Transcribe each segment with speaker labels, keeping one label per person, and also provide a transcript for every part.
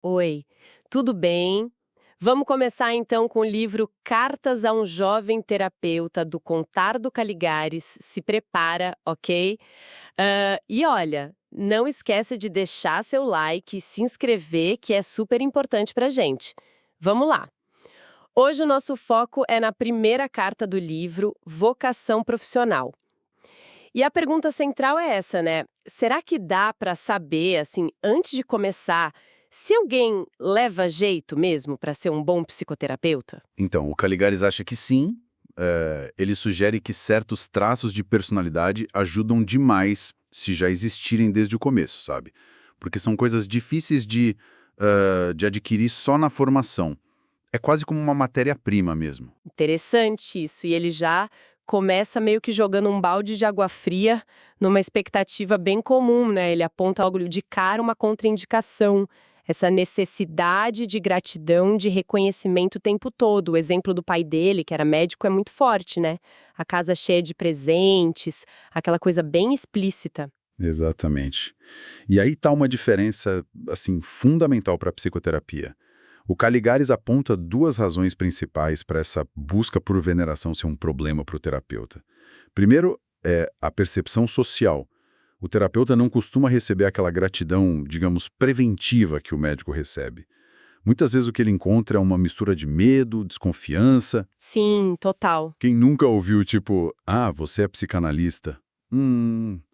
Speaker 1: Oi, tudo bem? Vamos começar então com o livro Cartas a um Jovem Terapeuta, do Contardo Caligares. Se prepara, ok? E olha, não esqueça de deixar seu like e se inscrever, que é super importante pra gente. Vamos lá! Hoje o nosso foco é na primeira carta do livro, Vocação Profissional. E a pergunta central é essa, né? Será que dá para saber, assim, antes de começar, se alguém leva jeito mesmo para ser um bom psicoterapeuta?
Speaker 2: Então, o Caligares acha que sim. Ele sugere que certos traços de personalidade ajudam demais se já existirem desde o começo, sabe? Porque são coisas difíceis de adquirir só na formação. É quase como uma matéria-prima mesmo.
Speaker 1: Interessante isso. E ele já começa meio que jogando um balde de água fria numa expectativa bem comum, né? Ele aponta logo de cara uma contraindicação. Essa necessidade de gratidão, de reconhecimento o tempo todo. O exemplo do pai dele, que era médico, é muito forte, né? A casa cheia de presentes, aquela coisa bem explícita.
Speaker 2: Exatamente. E aí tá uma diferença, assim, fundamental para a psicoterapia. O Caligares aponta duas razões principais para essa busca por veneração ser um problema para o terapeuta. Primeiro, é a percepção social. O terapeuta não costuma receber aquela gratidão, digamos, preventiva que o médico recebe. Muitas vezes o que ele encontra é uma mistura de medo, desconfiança.
Speaker 1: Sim, total.
Speaker 2: Quem nunca ouviu, tipo, ah, você é psicanalista?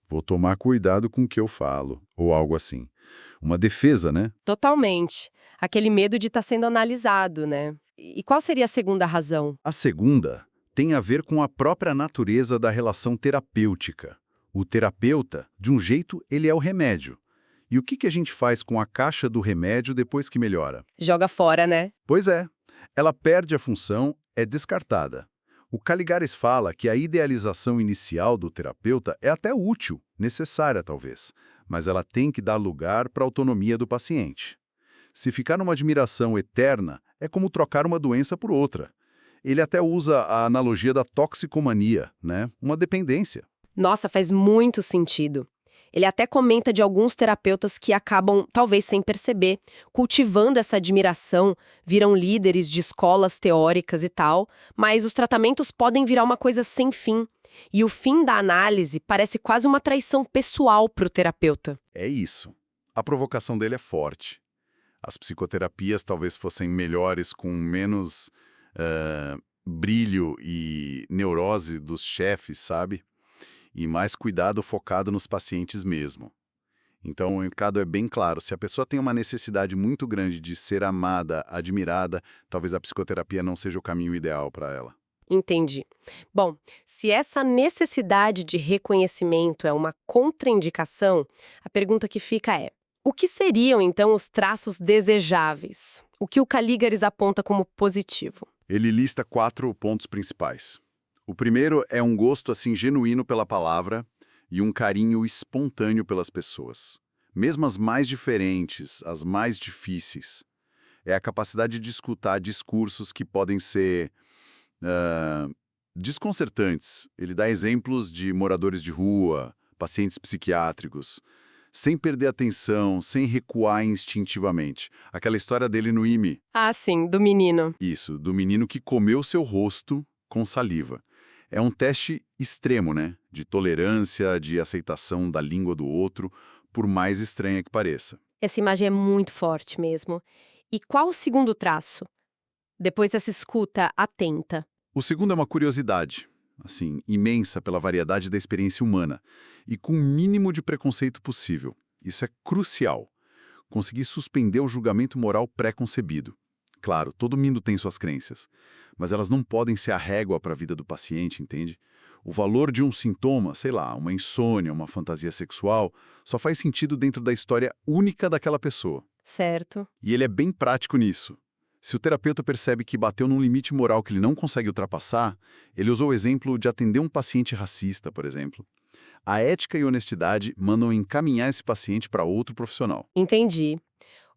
Speaker 2: Vou tomar cuidado com o que eu falo, ou algo assim. Uma defesa, né?
Speaker 1: Totalmente. Aquele medo de estar sendo analisado, né? E qual seria a segunda razão?
Speaker 2: A segunda tem a ver com a própria natureza da relação terapêutica. O terapeuta, de um jeito, ele é o remédio. E o que a gente faz com a caixa do remédio depois que melhora?
Speaker 1: Joga fora, né?
Speaker 2: Pois é, ela perde a função, é descartada. O Caligares fala que a idealização inicial do terapeuta é até útil, necessária talvez, mas ela tem que dar lugar para a autonomia do paciente. Se ficar numa admiração eterna, é como trocar uma doença por outra. Ele até usa a analogia da toxicomania, né? Uma dependência.
Speaker 1: Nossa, faz muito sentido. Ele até comenta de alguns terapeutas que acabam, talvez sem perceber, cultivando essa admiração, viram líderes de escolas teóricas e tal, mas os tratamentos podem virar uma coisa sem fim. E o fim da análise parece quase uma traição pessoal para o terapeuta.
Speaker 2: É isso. A provocação dele é forte. As psicoterapias talvez fossem melhores com menos brilho e neurose dos chefes, sabe? E mais cuidado focado nos pacientes mesmo. Então, o recado é bem claro. Se a pessoa tem uma necessidade muito grande de ser amada, admirada, talvez a psicoterapia não seja o caminho ideal para ela.
Speaker 1: Entendi. Bom, se essa necessidade de reconhecimento é uma contraindicação, a pergunta que fica é: o que seriam então os traços desejáveis? O que o Caligares aponta como positivo?
Speaker 2: Ele lista 4 pontos principais. O primeiro é um gosto assim genuíno pela palavra e um carinho espontâneo pelas pessoas, mesmo as mais diferentes, as mais difíceis. É a capacidade de escutar discursos que podem ser ah, desconcertantes. Ele dá exemplos de moradores de rua, pacientes psiquiátricos, sem perder atenção, sem recuar instintivamente. Aquela história dele no IME.
Speaker 1: Ah, sim, do menino.
Speaker 2: Isso, do menino que comeu seu rosto com saliva. É um teste extremo, né? De tolerância, de aceitação da língua do outro, por mais estranha que pareça.
Speaker 1: Essa imagem é muito forte mesmo. E qual o segundo traço? Depois dessa escuta atenta.
Speaker 2: O segundo é uma curiosidade, assim, imensa pela variedade da experiência humana e com o mínimo de preconceito possível. Isso é crucial. Conseguir suspender o julgamento moral pré-concebido. Claro, todo mundo tem suas crenças, mas elas não podem ser a régua para a vida do paciente, entende? O valor de um sintoma, sei lá, uma insônia, uma fantasia sexual, só faz sentido dentro da história única daquela pessoa.
Speaker 1: Certo.
Speaker 2: E ele é bem prático nisso. Se o terapeuta percebe que bateu num limite moral que ele não consegue ultrapassar, ele usou o exemplo de atender um paciente racista, por exemplo. A ética e honestidade mandam encaminhar esse paciente para outro profissional.
Speaker 1: Entendi.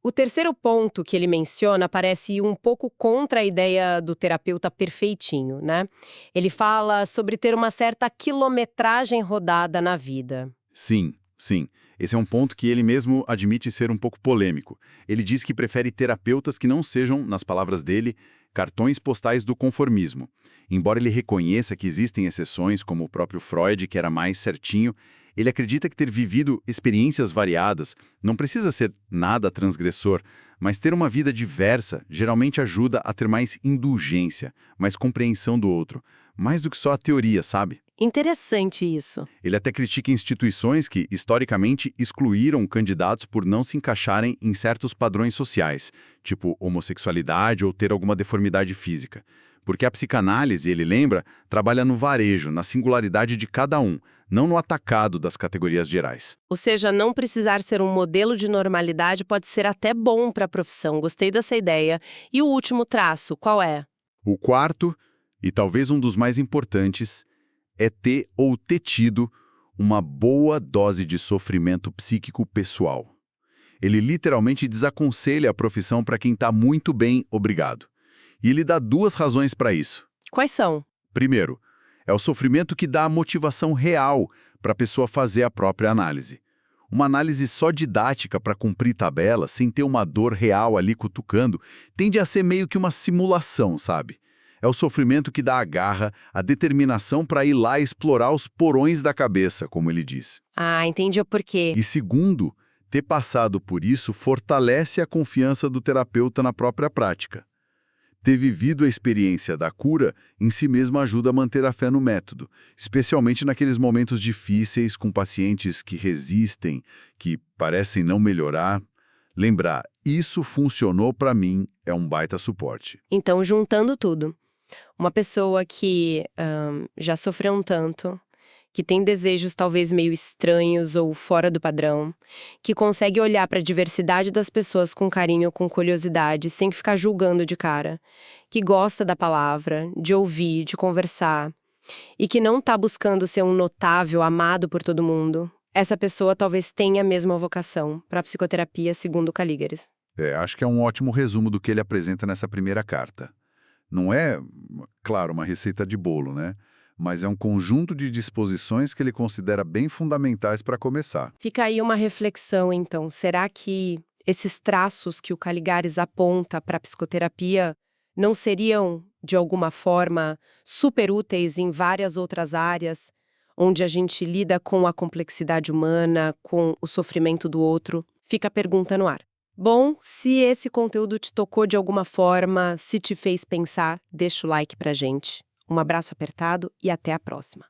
Speaker 1: O terceiro ponto que ele menciona parece ir um pouco contra a ideia do terapeuta perfeitinho, né? Ele fala sobre ter uma certa quilometragem rodada na vida.
Speaker 2: Sim, sim. Esse é um ponto que ele mesmo admite ser um pouco polêmico. Ele diz que prefere terapeutas que não sejam, nas palavras dele, cartões postais do conformismo. Embora ele reconheça que existem exceções, como o próprio Freud, que era mais certinho, ele acredita que ter vivido experiências variadas não precisa ser nada transgressor, mas ter uma vida diversa geralmente ajuda a ter mais indulgência, mais compreensão do outro, mais do que só a teoria, sabe?
Speaker 1: Interessante isso.
Speaker 2: Ele até critica instituições que, historicamente, excluíram candidatos por não se encaixarem em certos padrões sociais, tipo homossexualidade ou ter alguma deformidade física. Porque a psicanálise, ele lembra, trabalha no varejo, na singularidade de cada um, não no atacado das categorias gerais.
Speaker 1: Ou seja, não precisar ser um modelo de normalidade pode ser até bom para a profissão. Gostei dessa ideia. E o último traço, qual é?
Speaker 2: O quarto, e talvez um dos mais importantes, é ter ou ter tido uma boa dose de sofrimento psíquico pessoal. Ele literalmente desaconselha a profissão para quem está muito bem, obrigado. E ele dá duas razões para isso.
Speaker 1: Quais são?
Speaker 2: Primeiro, é o sofrimento que dá a motivação real para a pessoa fazer a própria análise. Uma análise só didática para cumprir tabela, sem ter uma dor real ali cutucando, tende a ser meio que uma simulação, sabe? É o sofrimento que dá a garra, a determinação para ir lá e explorar os porões da cabeça, como ele diz.
Speaker 1: Ah, entendi o porquê.
Speaker 2: E segundo, ter passado por isso fortalece a confiança do terapeuta na própria prática. Ter vivido a experiência da cura em si mesmo ajuda a manter a fé no método, especialmente naqueles momentos difíceis com pacientes que resistem, que parecem não melhorar. Lembrar, isso funcionou para mim, é um baita suporte.
Speaker 1: Então, juntando tudo, uma pessoa que já sofreu um tanto, que tem desejos talvez meio estranhos ou fora do padrão, que consegue olhar para a diversidade das pessoas com carinho, com curiosidade, sem ficar julgando de cara, que gosta da palavra, de ouvir, de conversar, e que não está buscando ser um notável amado por todo mundo, essa pessoa talvez tenha a mesma vocação para a psicoterapia, segundo Caligares.
Speaker 2: Acho que é um ótimo resumo do que ele apresenta nessa primeira carta. Não é, claro, uma receita de bolo, né? Mas é um conjunto de disposições que ele considera bem fundamentais para começar.
Speaker 1: Fica aí uma reflexão, então. Será que esses traços que o Caligares aponta para a psicoterapia não seriam, de alguma forma, super úteis em várias outras áreas, onde a gente lida com a complexidade humana, com o sofrimento do outro? Fica a pergunta no ar. Bom, se esse conteúdo te tocou de alguma forma, se te fez pensar, deixa o like pra gente. Um abraço apertado e até a próxima.